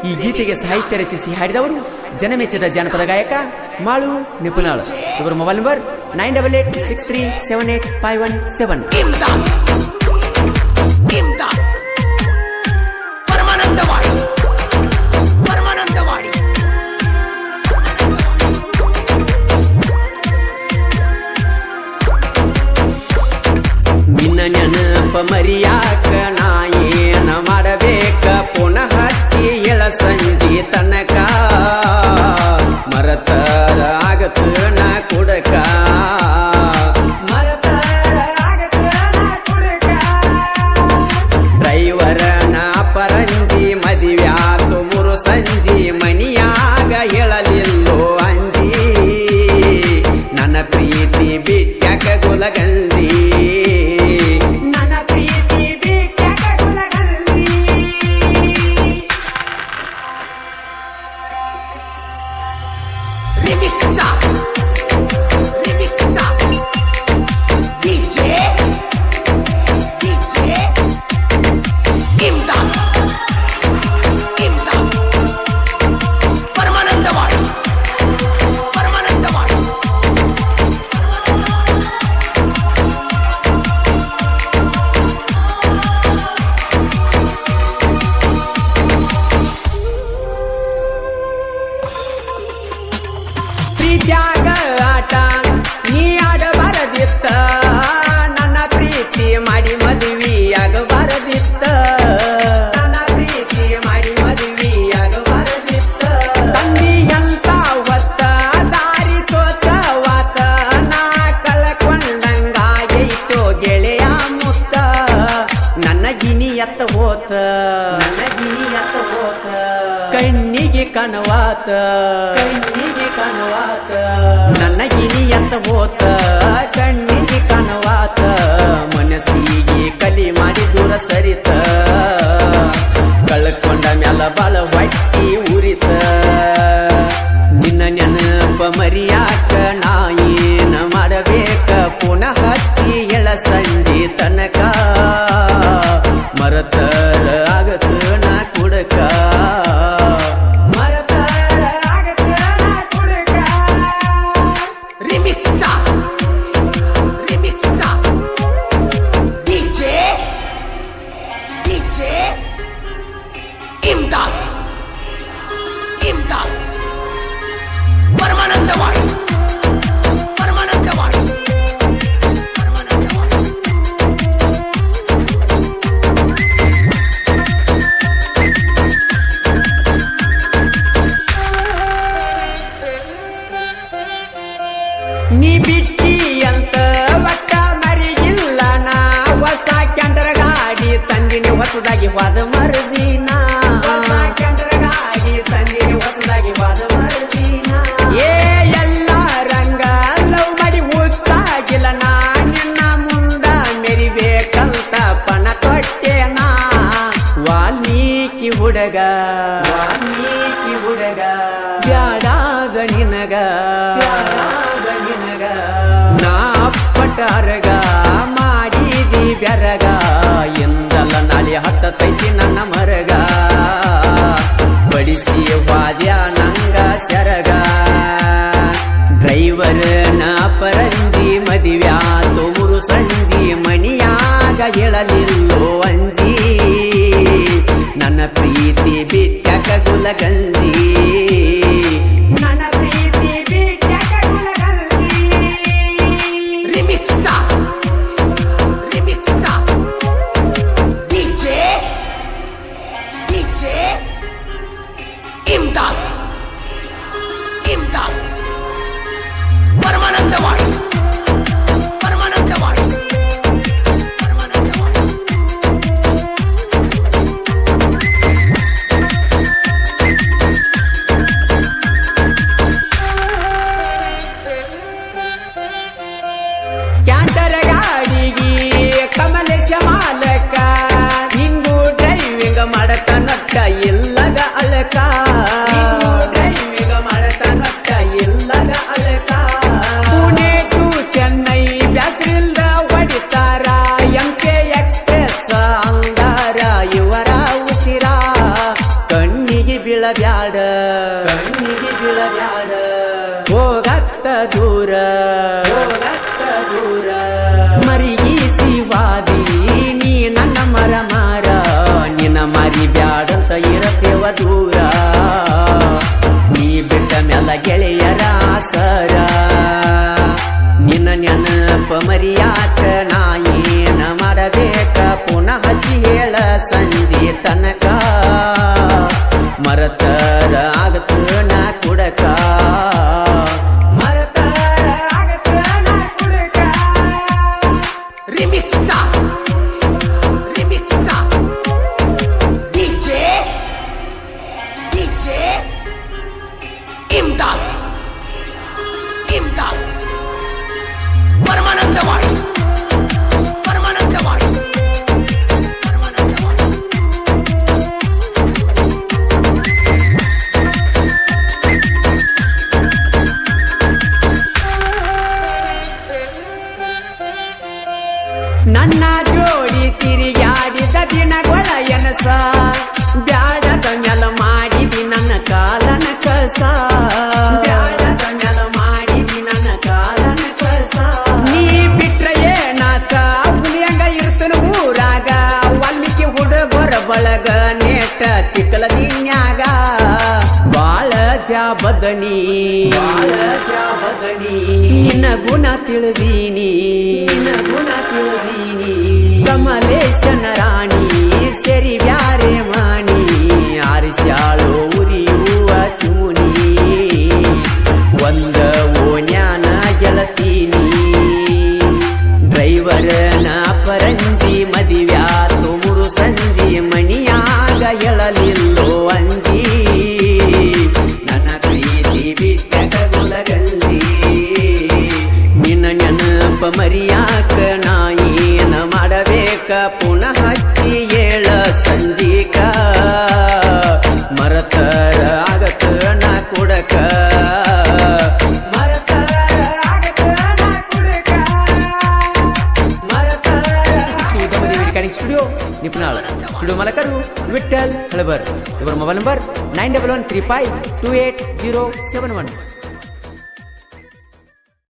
ಈ ಗೀತೆಗೆ ಸಾಹಿತ್ಯ ರಚಿಸಿ ಹಾಡಿದವರು ಜನಮೆಚ್ಚದ ಜಾನಪದ ಗಾಯಕ ಮಾಳು ನಿಪುಣಾಳು. ಇವರ ಮೊಬೈಲ್ ನಂಬರ್ 9886378517. ನಿನ್ನ ನೆನಪ ಮರಿಯಾಕ ನಾ ಏನ ಮಾಡಬೇಕ ಪುನಃ ಹಚ್ಚಿ ಎಳ ಸಂಜಿ ತನಕ ಮರತರ ಆಗತ ನಾ ಕುಡಕ ಡ್ರೈವರ ನಾ ಪರಂಜಿ ಮದಿವ್ಯಾತು ಮುರು ಸಂಜಿ ಮನಿಯಾಗ ಹೇಳಲಿಲ್ಲೋ ಅಂಜಿ ನನ್ನ ಪ್ರೀತಿ ಬಿಟ್ಯಾಕ ಗುಲಗಂಜಿ ಪ್ರೀತ್ಯಾಗ ಆಟ ನೀ ಆಡಬಾರದಿತ್ತ ನನ್ನ ಪ್ರೀತಿ ಮಾಡಿ ಮದುವೆಯಾಗಬಾರದಿತ್ತ ನನ್ನ ಪ್ರೀತಿ ಮಾಡಿ ಮದುವೆಯಾಗಬಾರದಿತ್ತ ತಂದಿ ಎಂತ ಹೊತ್ತ ದಾರಿ ತೋಚವಾತ ನಾ ಕಳ್ಕೊಂಡಂಗಾಗೈತೋ ಗೆಳೆಯ ಮುತ್ತ ನನ್ನ ಗಿನಿ ಎತ್ತ ಹೋತ ಕಣ್ಣಿಗೆ ಕನವಾತ ನನ್ನ ಗಿನಿ ಎತ್ತ ಹೋತ ಕಣ್ಣಿಗೆ ಕನವಾತ ಮನಸ್ಸಿಗೆ ಕಲಿ ಮಾಡಿ ದೂರ ಸರಿತ ಕಳ್ಕೊಂಡ ಮ್ಯಾಲ ಬಾಳ ಹೊಟ್ಟಿ ಉರಿತ ನಿನ್ನ ನೆನಪ ಮರಿಯಾಕ ನಾ ಏನ ಮಾಡಬೇಕ ಪುನಃ ಹಚ್ಚಿ ಎಳ ಸಂಜೆ ತನಕ ಮರತರ ಆಗತ ನಾ ಕುಡಕ ನೀ ಬಿಟ್ಟಿ ಅಂತ ಒಟ್ಟ ಮರಿಗಿಲ್ಲ ನಾ ಹೊಸ ಕ್ಯಾಂಟರ ಗಾಡಿ ತಂದಿನಿ ಹೊಸದಾಗಿ ವಾದ ಮರುದಿನ ಗಾಡಿ ತಂದಿನಿ ಹೊಸದಾಗಿ ವಾದ ಮರುದಿನ ಏ ಎಲ್ಲ ರಂಗ ಲವ್ ಮಾಡಿ ಉತ್ತಾಗಿಲ್ಲ ನಾ ನಿನ್ನ ಮುಂದ ಮೆರಿಬೇಕಂತ ಪಣ ತೊಟ್ಟೆನಾ ವಾಲ್ಮೀಕಿ ಹುಡುಗ ಬ್ಯಾಡಾದ ನಿನಗ ನಾ ಪಟಾರಗ ಮಾಡಿದಿ ಬೆರಗ ಎಂದಲ್ಲ ನಾಳೆ ಹತ್ತೈತಿ ನನ್ನ ಮರಗ ಬಡಿಸಿ ವಾದ್ಯ ನಂಗ ಸೆರಗ ಡ್ರೈವರ್ ನಾ ಪರಂಜಿ ಮದಿವ್ಯಾತು ಮುರು ಸಂಜಿ ಮನಿಯಾಗ ಹೇಳಲಿಲ್ಲೋ ಅಂಜಿ ನನ್ನ ಪ್ರೀತಿ ಬಿಟ್ಟಾಕ ಗುಲಗಂಜಿ ನನ್ನ ಪ್ರೀತಿ ಬಿಟ್ಟಾಕ ಗುಲಗಂಜಿ ಕ್ಯಾಂಟರ ಗಾಡಿಗೆ ಕಮಲೇಶ ಮಾಲಕ ನಿಂಗು ಡ್ರೈವಿಂಗ್ ಮಾಡತ ನಟ್ಟ ಇಲ್ಲದ ಅಳಕ ಡ್ರೈವಿಂಗ್ ಮಾಡತ ನಟ್ಟ ಇಲ್ಲದ ಅಳಕ ಪುಣೆ ಟು ಚೆನ್ನೈ ಬ್ಯಾಸ್ರಿಲ್ದ ಹೊಡಿತಾರ ಎಂಕೆ ಎಕ್ಸ್ಪ್ರೆಸ್ ಅಂದಾರ ಇವರ ಉಸಿರ ಕಣ್ಣಿಗೆ ಬೀಳಬ್ಯಾಡ ಕಣ್ಣಿಗೆ ಬೀಳಬ್ಯಾಡ ಹೋಗತ್ತ ದೂರ ಹೋಗತ್ತ ದೂರ ಮರಿಗೀಸಿ ವಾದಿ ನೀ ನನ್ನ ಮರ ಮಾರ ನಿನ್ನ ಮರಿ ಬ್ಯಾಡಂತ ಇರತೇವ ದೂರ ನೀ ಬಿಟ್ಟ ಮ್ಯಾಲ ಗೆಳೆಯರ ಆಸರ ನಿನ್ನ ನೆನಪ ಮರಿಯಾಕ ನಾ ಏನ ಮಾಡಬೇಕ ಪುನಃ ಹಚ್ಚಿ ಹೇಳ ಸಂಜೆ ತನಕ ಮರತರ ಆಗತ ನಾ ಕುಡಕ ಮರತರ ಆಗತ ನಾ ಕುಡಕ Remix star, remix star, DJ Imdad, Imdad, Paramanandawadi, Paramanandawadi, Paramanandawadi. ನನ್ನ ಜೋಡಿ ತಿರುಗಾಡಿದ ದಿನಗಳ ಎನಸ ಬ್ಯಾಡದ ಮ್ಯಾಲ ಮಾಡಿದಿ ನನ್ನ ಕಾಲನ ಕಸ ಬ್ಯಾಡದ ಮ್ಯಾಲ ಮಾಡಿದಿ ನನ್ನ ಕಾಲನ ಕಸ ನೀ ಬಿಟ್ರ ಏನಾತ ಹುಲಿಯಂಗ ಇರ್ತನ ಊರಾಗ ವಾಲ್ಮೀಕಿ ಹುಡುಗರ ಬಳಗ ನೇಟ ಚಿಕ್ಕಲ ದಿನ್ಯಾಗ ಬಾಳ ಜಾಬದನಿ ಬಾಳ ಜಾಬದನಿ ನಿನ್ನ ಗುಣ ತಿಳಿದೀನಿ ನಿನ್ನ ಗುಣ ತಿಳಿದೀನಿ ಕಮಲೇಶನ ರಾಣಿ ಸೆರಿ ಬ್ಯಾರೆ ಮಾಣಿ ಆರಿಸ್ಯಾಳೋ ಉರಿಯುವ ಚೂನಿ ಒಂದ ಓನ್ಯಾನ ಗೆಳತೀನಿ ಡ್ರೈವರನ ಪರಂಜಿ ಮದಿವ್ಯಾತು ಮುರು ಸಂಜಿ ಮಣಿಯಾಗ ಎಳಲಿಲ್ಲೋ ಅಂಜಿ ನನ್ನ ಪ್ರೀತಿ ಬಿಟ್ಟ ಗುಲಗಲ್ಲಿ ನಿನ್ನ ನೆನಪ ಮರಿಯಾಕ ನಾ ಏನ ಮಾಡಬೇಕ ಪುನಃ ಹಚ್ಚಿ ಏಳ ಸಂಜೀಕ ಮರತರ ಆಗತ ನಾ ಕುಡಕ ಮರತರ ಆಗತ ನಾ ಕುಡಕ ಮರತರ ರೆಕಾರ್ಡಿಂಗ್ ಸ್ಟುಡಿಯೋ ನಿಪುಣಾಳ ಸ್ಟುಡಿಯೋ ಮಾಲಕರು ವಿಠಲ್ ಹಳಬರ್ ಇವರ ಮೊಬೈಲ್ ನಂಬರ್ 9135280711